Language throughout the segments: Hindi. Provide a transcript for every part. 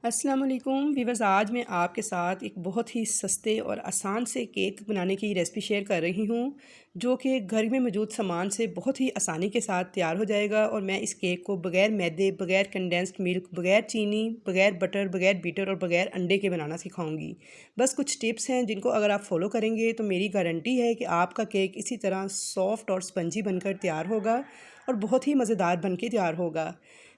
अस्सलाम वालेकुम वीवर्स। आज मैं आपके साथ एक बहुत ही सस्ते और आसान से केक बनाने की रेसिपी शेयर कर रही हूँ, जो कि घर में मौजूद सामान से बहुत ही आसानी के साथ तैयार हो जाएगा। और मैं इस केक को बग़ैर मैदे, बग़ैर कंडेंस्ड मिल्क, बग़ैर चीनी, बग़ैर बटर, बग़ैर बीटर और बग़ैर अंडे के बनाना सिखाऊंगी। बस कुछ टिप्स हैं जिनको अगर आप फॉलो करेंगे तो मेरी गारंटी है कि आपका केक इसी तरह सॉफ्ट और स्पंजी बनकर तैयार होगा और बहुत ही मज़ेदार बन के तैयार होगा।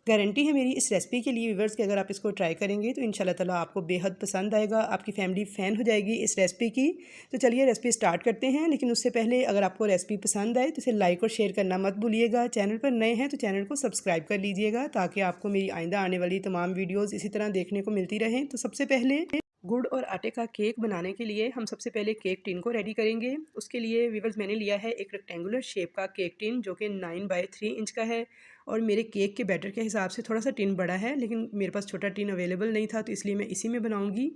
गारंटी है मेरी इस रेसिपी के लिए व्यूअर्स कि अगर आप इसको ट्राई करेंगे तो इंशाल्लाह ताला आपको बेहद पसंद आएगा, आपकी फैमिली फ़ैन हो जाएगी इस रेसिपी की। तो चलिए रेसिपी स्टार्ट करते हैं, लेकिन उससे पहले अगर आपको रेसिपी पसंद आए तो इसे लाइक और शेयर करना मत भूलिएगा। चैनल पर नए हैं तो चैनल को सब्सक्राइब कर लीजिएगा ताकि आपको मेरी आइंदा आने वाली तमाम वीडियोज़ इसी तरह देखने को मिलती रहें। तो सबसे पहले गुड़ और आटे का केक बनाने के लिए हम सबसे पहले केक टिन को रेडी करेंगे। उसके लिए व्यूअर्स मैंने लिया है एक रेक्टेंगुलर शेप का केक टिन, जो कि 9 बाई 3 इंच का है। और मेरे केक के बैटर के हिसाब से थोड़ा सा टिन बड़ा है, लेकिन मेरे पास छोटा टिन अवेलेबल नहीं था तो इसलिए मैं इसी में बनाऊंगी।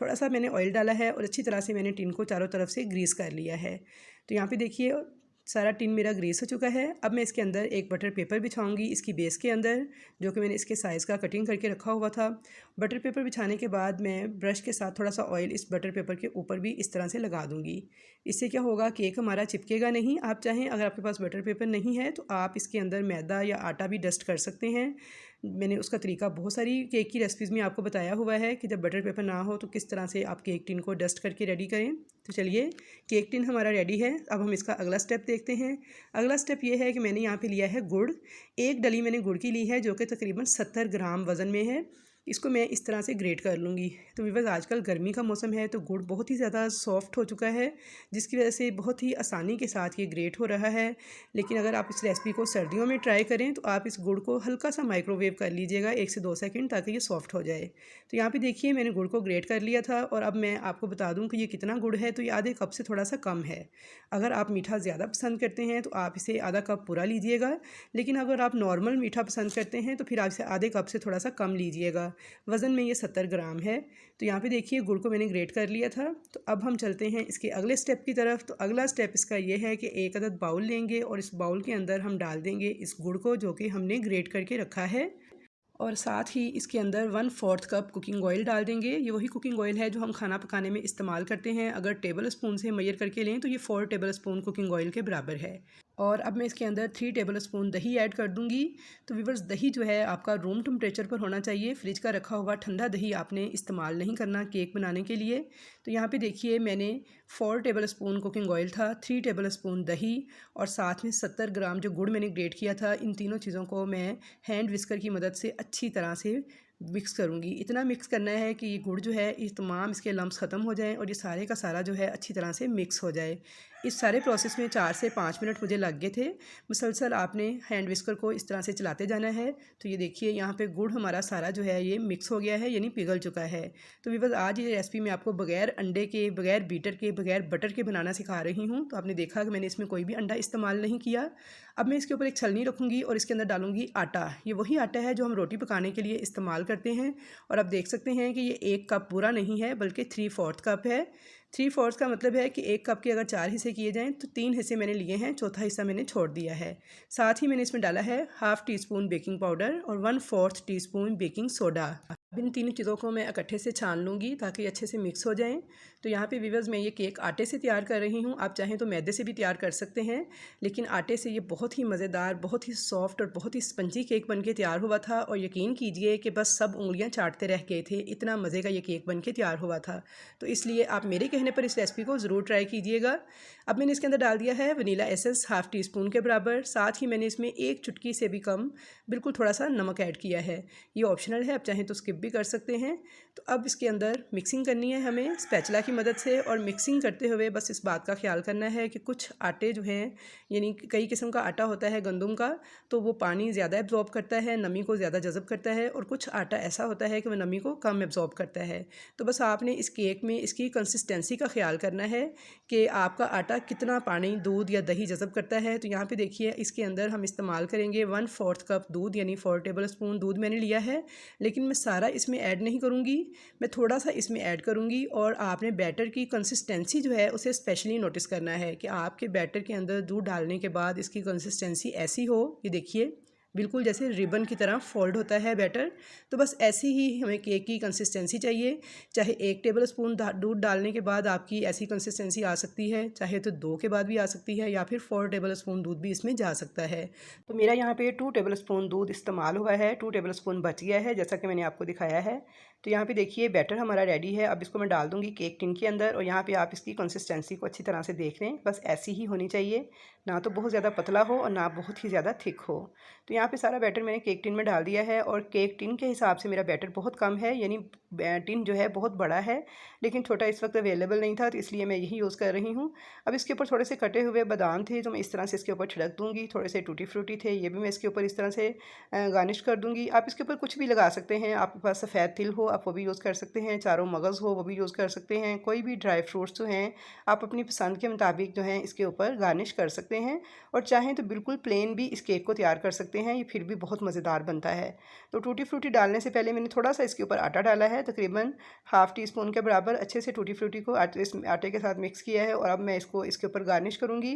थोड़ा सा मैंने ऑयल डाला है और अच्छी तरह से मैंने टिन को चारों तरफ से ग्रीस कर लिया है। तो यहाँ पे देखिए सारा टिन मेरा ग्रीस हो चुका है। अब मैं इसके अंदर एक बटर पेपर बिछाऊंगी इसकी बेस के अंदर, जो कि मैंने इसके साइज़ का कटिंग करके रखा हुआ था। बटर पेपर बिछाने के बाद मैं ब्रश के साथ थोड़ा सा ऑयल इस बटर पेपर के ऊपर भी इस तरह से लगा दूंगी। इससे क्या होगा, केक हमारा चिपकेगा नहीं। आप चाहें अगर आपके पास बटर पेपर नहीं है तो आप इसके अंदर मैदा या आटा भी डस्ट कर सकते हैं। मैंने उसका तरीका बहुत सारी केक की रेसिपीज़ में आपको बताया हुआ है कि जब बटर पेपर ना हो तो किस तरह से आप केक टिन को डस्ट करके रेडी करें। तो चलिए केक टिन हमारा रेडी है। अब हम इसका अगला स्टेप देखते हैं। अगला स्टेप ये है कि मैंने यहाँ पे लिया है गुड़। एक डली मैंने गुड़ की ली है, जो कि तकरीबन 70 ग्राम वज़न में है। इसको मैं इस तरह से ग्रेट कर लूँगी। तो व्यूअर्स आजकल गर्मी का मौसम है तो गुड़ बहुत ही ज़्यादा सॉफ्ट हो चुका है, जिसकी वजह से बहुत ही आसानी के साथ ये ग्रेट हो रहा है। लेकिन अगर आप इस रेसिपी को सर्दियों में ट्राई करें तो आप इस गुड़ को हल्का सा माइक्रोवेव कर लीजिएगा 1 से 2 सेकंड, ताकि ये सॉफ्ट हो जाए। तो यहाँ पे देखिए मैंने गुड़ को ग्रेट कर लिया था। और अब मैं आपको बता दूँ कि ये कितना गुड़ है, तो ये आधे कप से थोड़ा सा कम है। अगर आप मीठा ज़्यादा पसंद करते हैं तो आप इसे आधा कप पूरा लीजिएगा, लेकिन अगर आप नॉर्मल मीठा पसंद करते हैं तो फिर आप इसे आधे कप से थोड़ा सा कम लीजिएगा। वज़न में ये 70 ग्राम है। तो यहाँ पे देखिए गुड़ को मैंने ग्रेट कर लिया था। तो अब हम चलते हैं इसके अगले स्टेप की तरफ। तो अगला स्टेप इसका ये है कि एक अदद बाउल लेंगे और इस बाउल के अंदर हम डाल देंगे इस गुड़ को, जो कि हमने ग्रेट करके रखा है। और साथ ही इसके अंदर 1/4 कप कुकिंग ऑयल डाल देंगे। ये वही कुकिंग ऑयल है जो हम खाना पकाने में इस्तेमाल करते हैं। अगर टेबल स्पून से मेजर करके लें तो ये 4 टेबल स्पून कुकिंग ऑयल के बराबर है। और अब मैं इसके अंदर 3 टेबल स्पून दही ऐड कर दूंगी। तो व्यूअर्स दही जो है आपका रूम टेम्परेचर पर होना चाहिए। फ्रिज का रखा हुआ ठंडा दही आपने इस्तेमाल नहीं करना केक बनाने के लिए। तो यहाँ पे देखिए मैंने 4 टेबल स्पून कुकिंग ऑयल था, 3 टेबल स्पून दही और साथ में 70 ग्राम जो गुड़ मैंने ग्रेट किया था। इन तीनों चीज़ों को मैं हैंड विस्कर की मदद से अच्छी तरह से मिक्स करूँगी। इतना मिक्स करना है कि ये गुड़ जो है ये तमाम इसके लम्स ख़त्म हो जाएं और ये सारे का सारा जो है अच्छी तरह से मिक्स हो जाए। इस सारे प्रोसेस में 4 से 5 मिनट मुझे लग गए थे। मुसलसल आपने हैंड विस्कर को इस तरह से चलाते जाना है। तो ये देखिए यहाँ पे गुड़ हमारा सारा जो है ये मिक्स हो गया है, यानी पिघल चुका है। तो व्यूअर्स आज ये रेसिपी मैं आपको बगैर अंडे के, बगैर बीटर के, बगैर बटर के बनाना सिखा रही हूँ। तो आपने देखा कि मैंने इसमें कोई भी अंडा इस्तेमाल नहीं किया। अब मैं इसके ऊपर एक छलनी रखूँगी और इसके अंदर डालूँगी आटा। ये वही आटा है जो हम रोटी पकाने के लिए इस्तेमाल करते हैं। और आप देख सकते हैं कि ये 1 कप पूरा नहीं है बल्कि 3/4 कप है। 3/4 का मतलब है कि 1 कप के अगर 4 हिस्से किए जाएँ तो 3 हिस्से मैंने लिए हैं, चौथा हिस्सा मैंने छोड़ दिया है। साथ ही मैंने इसमें डाला है ½ टीस्पून बेकिंग पाउडर और 1/4 टीस्पून बेकिंग सोडा। अब इन तीनों चीज़ों को मैं इकट्ठे से छान लूँगी ताकि अच्छे से मिक्स हो जाएं। तो यहाँ पे व्यूअर्स मैं ये केक आटे से तैयार कर रही हूँ। आप चाहें तो मैदे से भी तैयार कर सकते हैं, लेकिन आटे से ये बहुत ही मज़ेदार, बहुत ही सॉफ्ट और बहुत ही स्पंजी केक बन के तैयार हुआ था। और यकीन कीजिए कि बस सब उंगलियाँ चाटते रह गए थे, इतना मज़े का ये केक बन के तैयार हुआ था। तो इसलिए आप मेरे कहने पर इस रेसिपी को ज़रूर ट्राई कीजिएगा। अब मैंने इसके अंदर डाल दिया है वनीला एसेंस ½ टीस्पून के बराबर। साथ ही मैंने इसमें 1 चुटकी से भी कम बिल्कुल थोड़ा सा नमक ऐड किया है। ये ऑप्शनल है, आप चाहें तो स्किप भी कर सकते हैं। तो अब इसके अंदर मिक्सिंग करनी है हमें स्पैचुला की मदद से। और मिक्सिंग करते हुए बस इस बात का ख्याल करना है कि कुछ आटे जो हैं, यानी कई किस्म का आटा होता है गंदम का, तो वो पानी ज़्यादा एब्जॉर्ब करता है, नमी को ज़्यादा जज़ब करता है। और कुछ आटा ऐसा होता है कि वह नमी को कम एब्जॉर्ब करता है। तो बस आपने इस केक में इसकी कंसिस्टेंसी का ख्याल करना है कि आपका आटा कितना पानी, दूध या दही जज़ब करता है। तो यहाँ पे देखिए इसके अंदर हम इस्तेमाल करेंगे 1/4 कप दूध, यानी 4 टेबल स्पून दूध मैंने लिया है। लेकिन मैं सारा इसमें ऐड नहीं करूँगी, मैं थोड़ा सा इसमें ऐड करूँगी। और आपने बैटर की कंसिस्टेंसी जो है उसे स्पेशली नोटिस करना है कि आपके बैटर के अंदर दूध डालने के बाद इसकी कंसिस्टेंसी ऐसी हो, ये देखिए बिल्कुल जैसे रिबन की तरह फोल्ड होता है बैटर। तो बस ऐसी ही हमें केक की कंसिस्टेंसी चाहिए। चाहे 1 टेबल स्पून दूध डालने के बाद आपकी ऐसी कंसिस्टेंसी आ सकती है, चाहे तो 2 के बाद भी आ सकती है, या फिर 4 टेबल स्पून दूध भी इसमें जा सकता है। तो मेरा यहाँ पे 2 टेबल स्पून दूध इस्तेमाल हुआ है, 2 टेबल स्पून बच गया है जैसा कि मैंने आपको दिखाया है। तो यहाँ पे देखिए बैटर हमारा रेडी है। अब इसको मैं डाल दूँगी केक टिन के अंदर, और यहाँ पे आप इसकी कंसिस्टेंसी को अच्छी तरह से देख लें। बस ऐसी ही होनी चाहिए, ना तो बहुत ज़्यादा पतला हो और ना बहुत ही ज़्यादा थिक हो। तो यहाँ पे सारा बैटर मैंने केक टिन में डाल दिया है, और केक टिन के हिसाब से मेरा बैटर बहुत कम है, यानी टिन जो है बहुत बड़ा है, लेकिन छोटा इस वक्त अवेलेबल नहीं था, तो इसलिए मैं यही यूज़ कर रही हूँ। अब इसके ऊपर थोड़े से कटे हुए बादाम थे, तो मैं इस तरह से इसके ऊपर छिड़क दूँगी। थोड़े से टूटी फ्रूटी थे, ये भी मैं इसके ऊपर इस तरह से गार्निश कर दूँगी। आप इसके ऊपर कुछ भी लगा सकते हैं। आपके पास सफ़ेद तिल हो आप वो भी यूज़ कर सकते हैं, चारों मगज़ हो वो भी यूज़ कर सकते हैं। कोई भी ड्राई फ्रूट्स जो हैं आप अपनी पसंद के मुताबिक जो हैं इसके ऊपर गार्निश कर सकते हैं, और चाहें तो बिल्कुल प्लेन भी इस केक को तैयार कर सकते हैं, ये फिर भी बहुत मज़ेदार बनता है। तो टूटी फ्रूटी डालने से पहले मैंने थोड़ा सा इसके ऊपर आटा डाला है, तकरीबन हाफ़ टी स्पून के बराबर। अच्छे से टूटी फ्रूटी को आटे के साथ मिक्स किया है, और अब मैं इसको इसके ऊपर गार्निश करूँगी।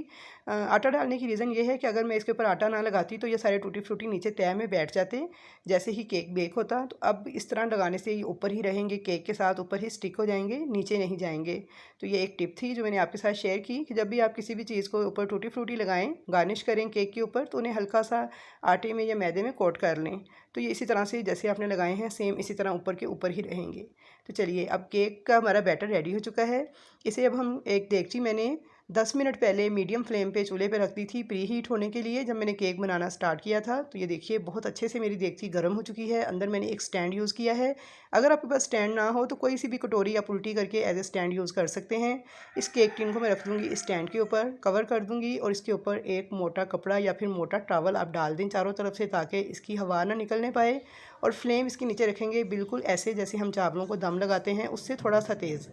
आटा डालने की रीज़न ये है कि अगर मैं इसके ऊपर आटा ना लगाती तो ये सारे टूटी फ्रूटी नीचे तह में बैठ जाते जैसे ही केक बेक होता। तो अब इस तरह लगाने से ये ऊपर ही रहेंगे, केक के साथ ऊपर ही स्टिक हो जाएंगे, नीचे नहीं जाएंगे। तो ये एक टिप थी जो मैंने आपके साथ शेयर की कि जब भी आप किसी भी चीज़ को ऊपर टूटी फ्रूटी लगाएं, गार्निश करें केक के ऊपर, तो उन्हें हल्का सा आटे में या मैदे में कोट कर लें। तो ये इसी तरह से जैसे आपने लगाए हैं सेम इसी तरह ऊपर के ऊपर ही रहेंगे। तो चलिए अब केक का हमारा बैटर रेडी हो चुका है। इसे अब हम एक देगची मैंने 10 मिनट पहले मीडियम फ्लेम पे चूल्हे पे रख दी थी प्री हीट होने के लिए, जब मैंने केक बनाना स्टार्ट किया था। तो ये देखिए बहुत अच्छे से मेरी देगची गर्म हो चुकी है। अंदर मैंने एक स्टैंड यूज़ किया है। अगर आपके पास स्टैंड ना हो तो कोई सी भी कटोरी या उल्टी करके एज ए स्टैंड यूज़ कर सकते हैं। इस केक टिन को मैं रख दूँगी इस स्टैंड के ऊपर, कवर कर दूँगी, और इसके ऊपर एक मोटा कपड़ा या फिर मोटा टॉवल आप डाल दें चारों तरफ से, ताकि इसकी हवा ना निकलने पाए। और फ्लेम इसके नीचे रखेंगे बिल्कुल ऐसे जैसे हम चावलों को दम लगाते हैं, उससे थोड़ा सा तेज़।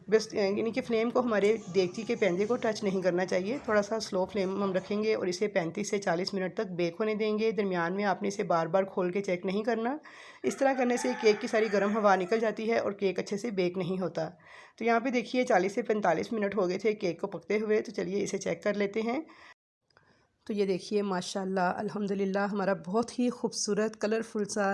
बस यानी कि फ्लेम को हमारे देगची के पेंदे को टच नहीं करना चाहिए, थोड़ा सा स्लो फ्लेम हम रखेंगे, और इसे 35 से 40 मिनट तक बेक होने देंगे। दरमियान में आपने इसे बार बार खोल के चेक नहीं करना। इस तरह करने से केक की सारी गर्म हवा निकल जाती है और केक अच्छे से बेक नहीं होता। तो यहाँ पे देखिए 40 से 45 मिनट हो गए थे केक को पकते हुए। तो चलिए इसे चेक कर लेते हैं। तो ये देखिए माशाल्लाह अल्हम्दुलिल्लाह हमारा बहुत ही खूबसूरत कलरफुल सा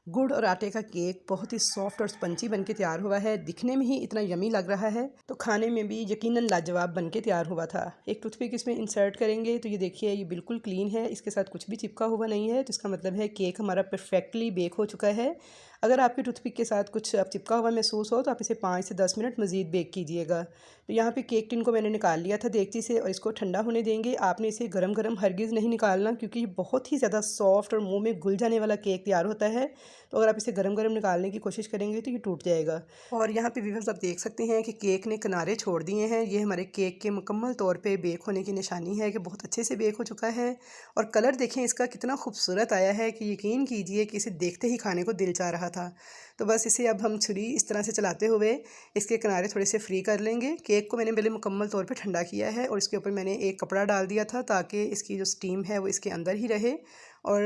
गुड़ और आटे का केक बहुत ही सॉफ्ट और स्पंजी बनके तैयार हुआ है। दिखने में ही इतना यमी लग रहा है, तो खाने में भी यकीनन लाजवाब बनके तैयार हुआ था। एक टूथपिक इसमें इंसर्ट करेंगे तो ये देखिए ये बिल्कुल क्लीन है, इसके साथ कुछ भी चिपका हुआ नहीं है। तो इसका मतलब है केक हमारा परफेक्टली बेक हो चुका है। अगर आपके टूथपिक के साथ कुछ चिपका हुआ महसूस हो तो आप इसे 5 से 10 मिनट मज़ीद बेक कीजिएगा। तो यहाँ पे केक टिन को मैंने निकाल लिया था देगची से, और इसको ठंडा होने देंगे। आपने इसे गरम गरम हरगिज़ नहीं निकालना, क्योंकि ये बहुत ही ज़्यादा सॉफ्ट और मुंह में घुल जाने वाला केक तैयार होता है। तो अगर आप इसे गरम गरम निकालने की कोशिश करेंगे तो ये टूट जाएगा। और यहाँ पे व्यूअर्स आप देख सकते हैं कि केक ने किनारे छोड़ दिए हैं। ये हमारे केक के मुकम्मल तौर पे बेक होने की निशानी है कि बहुत अच्छे से बेक हो चुका है। और कलर देखें इसका कितना खूबसूरत आया है कि यकीन कीजिए कि इसे देखते ही खाने को दिल चाह रहा था। तो बस इसे अब हम छुरी इस तरह से चलाते हुए इसके किनारे थोड़े से फ्री कर लेंगे। केक को मैंने पहले मुकम्मल तौर पे ठंडा किया है, और इसके ऊपर मैंने एक कपड़ा डाल दिया था ताकि इसकी जो स्टीम है वो इसके अंदर ही रहे। और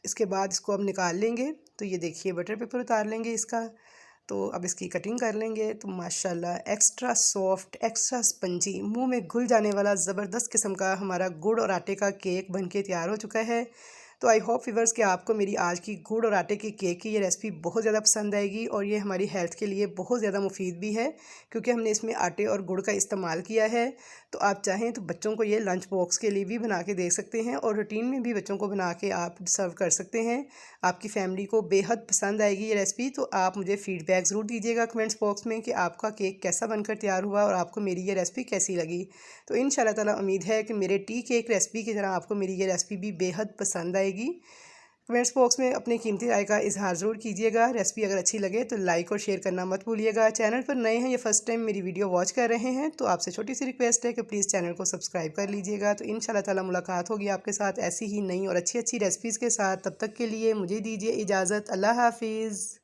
इसके बाद इसको अब निकाल लेंगे। तो ये देखिए बटर पेपर उतार लेंगे इसका। तो अब इसकी कटिंग कर लेंगे। तो माशाल्लाह एक्स्ट्रा सॉफ्ट, एक्स्ट्रा स्पंजी, मुंह में घुल जाने वाला ज़बरदस्त किस्म का हमारा गुड़ और आटे का केक बनके तैयार हो चुका है। तो आई होप व्यूअर्स कि आपको मेरी आज की गुड़ और आटे की केक की ये रेसिपी बहुत ज़्यादा पसंद आएगी, और ये हमारी हेल्थ के लिए बहुत ज़्यादा मुफीद भी है, क्योंकि हमने इसमें आटे और गुड़ का इस्तेमाल किया है। तो आप चाहें तो बच्चों को ये लंच बॉक्स के लिए भी बना के दे सकते हैं, और रूटीन में भी बच्चों को बना के आप सर्व कर सकते हैं। आपकी फैमिली को बेहद पसंद आएगी ये रेसिपी। तो आप मुझे फ़ीडबैक ज़रूर दीजिएगा कमेंट्स बॉक्स में कि आपका केक कैसा बनकर तैयार हुआ और आपको मेरी ये रेसिपी कैसी लगी। तो इंशाल्लाह ताला उम्मीद है कि मेरे टी केक रेसिपी की तरह आपको मेरी ये रेसिपी भी बेहद पसंद आएगी। कमेंट्स बॉक्स में अपनी कीमती राय का इजहार ज़रूर कीजिएगा। रेसिपी अगर अच्छी लगे तो लाइक और शेयर करना मत भूलिएगा। चैनल पर नए हैं या फर्स्ट टाइम मेरी वीडियो वॉच कर रहे हैं तो आपसे छोटी सी रिक्वेस्ट है कि प्लीज़ चैनल को सब्सक्राइब कर लीजिएगा। तो इंशाल्लाह ताला मुलाकात होगी आपके साथ ऐसी ही नई और अच्छी अच्छी रेसिपीज़ के साथ। तब तक के लिए मुझे दीजिए इजाज़त। अल्लाह हाफिज़।